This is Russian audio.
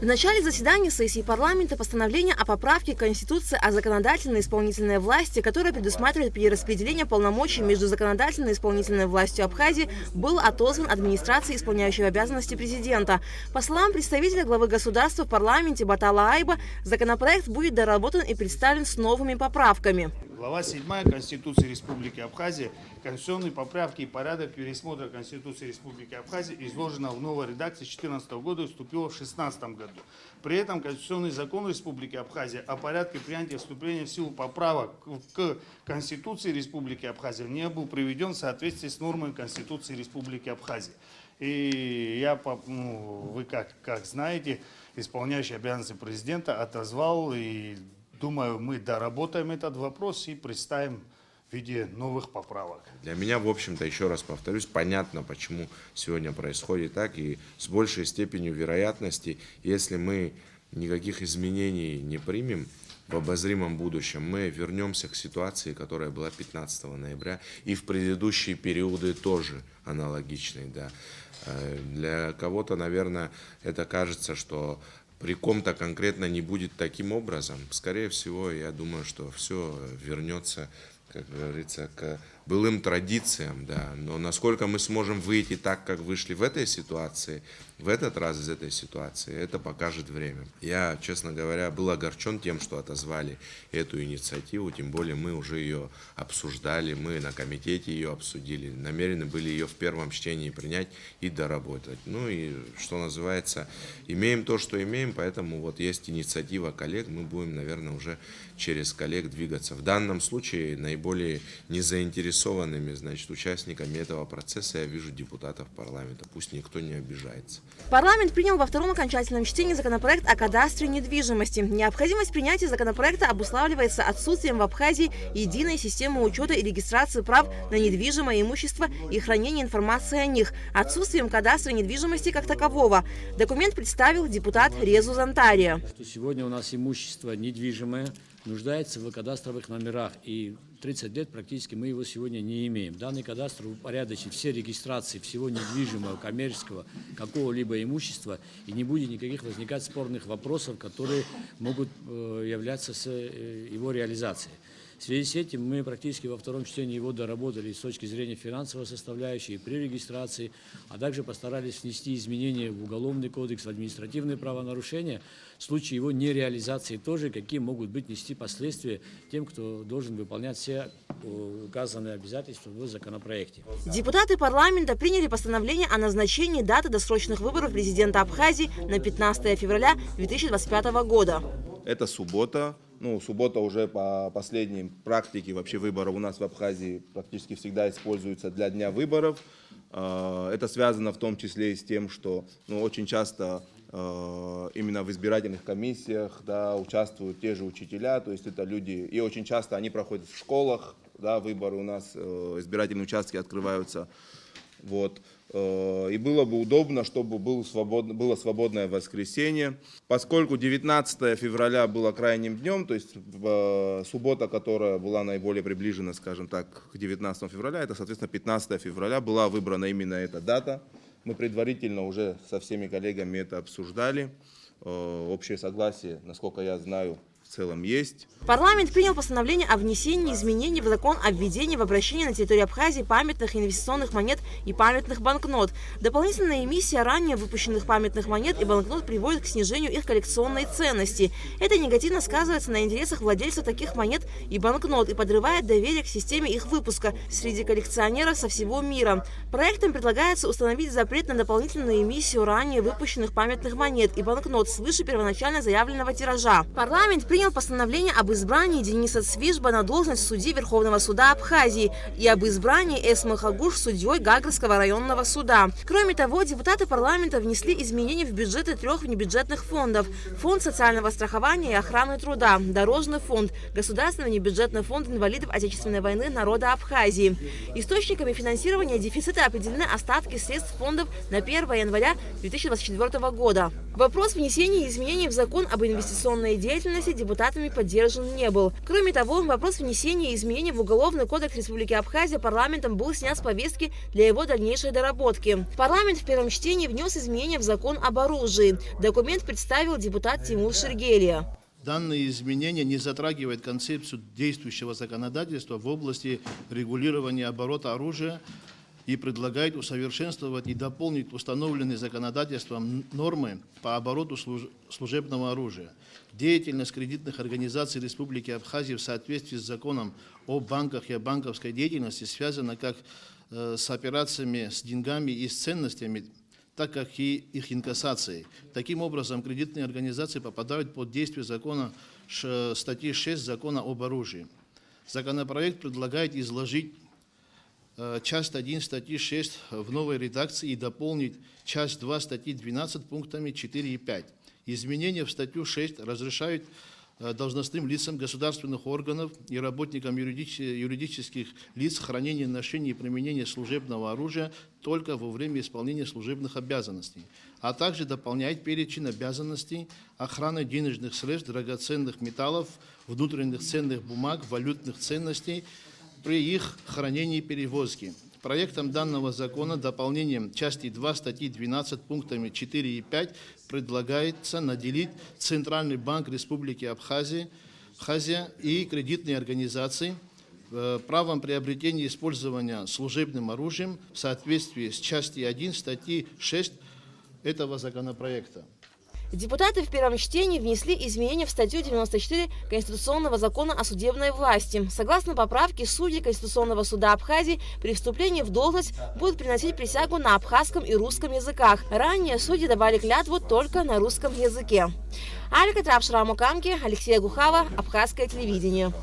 В начале заседания сессии парламента постановление о поправке Конституции о законодательной и исполнительной власти, которое предусматривает перераспределение полномочий между законодательной и исполнительной властью Абхазии, был отозван администрацией исполняющей обязанности президента. По словам представителя главы государства в парламенте Батала Айба, законопроект будет доработан и представлен с новыми поправками. Глава 7 Конституции Республики Абхазия, конституционные поправки и порядок пересмотра Конституции Республики Абхазия изложена в новой редакции 2014 года и вступила в 2016 году. При этом Конституционный закон Республики Абхазия о порядке принятия вступления в силу поправок к Конституции Республики Абхазия не был приведен в соответствии с нормами Конституции Республики Абхазия. И вы как знаете, исполняющий обязанности президента отозвал, и думаю, мы доработаем этот вопрос и представим в виде новых поправок. Для меня, в общем-то, еще раз повторюсь, понятно, почему сегодня происходит так, и с большей степенью вероятности, если мы никаких изменений не примем в обозримом будущем, мы вернемся к ситуации, которая была 15 ноября, и в предыдущие периоды тоже аналогичной. Да. Для кого-то, наверное, это кажется, что при ком-то конкретно не будет таким образом. Скорее всего, я думаю, что все вернется, как говорится, к былым традициям. Да. Но насколько мы сможем выйти так, как вышли в этой ситуации, в этот раз из этой ситуации, это покажет время. Я, честно говоря, был огорчен тем, что отозвали эту инициативу, тем более мы уже ее обсуждали, мы на комитете ее обсудили, намерены были ее в первом чтении принять и доработать. Ну и, что называется, имеем то, что имеем, поэтому вот есть инициатива коллег, мы будем, наверное, уже через коллег двигаться. В данном случае наиболее незаинтересованными, значит, участниками этого процесса я вижу депутатов парламента, пусть никто не обижается. Парламент принял во втором окончательном чтении законопроект о кадастре недвижимости. Необходимость принятия законопроекта обуславливается отсутствием в Абхазии единой системы учета и регистрации прав на недвижимое имущество и хранения информации о них, отсутствием кадастра недвижимости как такового. Документ представил депутат Резу Зантария. Сегодня у нас имущество недвижимое нуждается в кадастровых номерах, и 30 лет практически мы его сегодня не имеем. Данный кадастр упорядочит все регистрации всего недвижимого, коммерческого, какого-либо имущества, и не будет никаких возникать спорных вопросов, которые могут являться с его реализацией. В связи с этим мы практически во втором чтении его доработали с точки зрения финансовой составляющей при регистрации, а также постарались внести изменения в Уголовный кодекс, в административные правонарушения в случае его нереализации тоже, какие могут быть нести последствия тем, кто должен выполнять все указанные обязательства в законопроекте. Депутаты парламента приняли постановление о назначении даты досрочных выборов президента Абхазии на 15 февраля 2025 года. Это суббота. Суббота уже по последней практике вообще выборов у нас в Абхазии практически всегда используется для дня выборов. Это связано в том числе и с тем, что очень часто именно в избирательных комиссиях участвуют те же учителя, то есть это люди, и очень часто они проходят в школах, выборы у нас, избирательные участки открываются. Вот. И было бы удобно, чтобы было свободное воскресенье. Поскольку 19 февраля было крайним днем, то есть суббота, которая была наиболее приближена, скажем так, к 19 февраля, это, соответственно, 15 февраля, была выбрана именно эта дата. Мы предварительно уже со всеми коллегами это обсуждали. Общее согласие, насколько я знаю, в целом есть. Парламент принял постановление о внесении изменений в закон о введении в обращение на территории Абхазии памятных инвестиционных монет и памятных банкнот. Дополнительная эмиссия ранее выпущенных памятных монет и банкнот приводит к снижению их коллекционной ценности. Это негативно сказывается на интересах владельцев таких монет и банкнот и подрывает доверие к системе их выпуска среди коллекционеров со всего мира. Проектом предлагается установить запрет на дополнительную эмиссию ранее выпущенных памятных монет и банкнот свыше первоначально заявленного тиража. Парламент принял постановление об избрании Дениса Цвижба на должность судьи Верховного суда Абхазии и об избрании Эсмы Хагуш судьей Гагрского районного суда. Кроме того, депутаты парламента внесли изменения в бюджеты 3 внебюджетных фондов: Фонд социального страхования и охраны труда, Дорожный фонд, Государственный внебюджетный фонд инвалидов Отечественной войны народа Абхазии. Источниками финансирования дефицита определены остатки средств фондов на 1 января 2024 года. Вопрос внесения изменений в закон об инвестиционной деятельности депутатами поддержан не был. Кроме того, вопрос внесения изменений в Уголовный кодекс Республики Абхазия парламентом был снят с повестки для его дальнейшей доработки. Парламент в первом чтении внес изменения в закон об оружии. Документ представил депутат Тимур Шергелия. Данные изменения не затрагивают концепцию действующего законодательства в области регулирования оборота оружия и предлагает усовершенствовать и дополнить установленные законодательством нормы по обороту служебного оружия. Деятельность кредитных организаций Республики Абхазия в соответствии с законом о банках и о банковской деятельности связана как с операциями с деньгами и с ценностями, так как и их инкассацией. Таким образом, кредитные организации попадают под действие закона статьи 6 закона об оружии. Законопроект предлагает изложить часть 1 статьи 6 в новой редакции и дополнить часть 2 статьи 12 пунктами 4 и 5. Изменения в статью 6 разрешают должностным лицам государственных органов и работникам юридических лиц хранение, ношение и применение служебного оружия только во время исполнения служебных обязанностей, а также дополняет перечень обязанностей охраны денежных средств, драгоценных металлов, внутренних ценных бумаг, валютных ценностей при их хранении и перевозке. Проектом данного закона дополнением части 2 статьи 12 пунктами 4 и 5 предлагается наделить Центральный банк Республики Абхазия и кредитные организации правом приобретения и использования служебным оружием в соответствии с частью 1 статьи 6 этого законопроекта. Депутаты в первом чтении внесли изменения в статью 94 Конституционного закона о судебной власти. Согласно поправке, судьи Конституционного суда Абхазии при вступлении в должность будут приносить присягу на абхазском и русском языках. Ранее судьи давали клятву только на русском языке. Алика Трапшрамукамки, Алексея Гухава, Абхазское телевидение.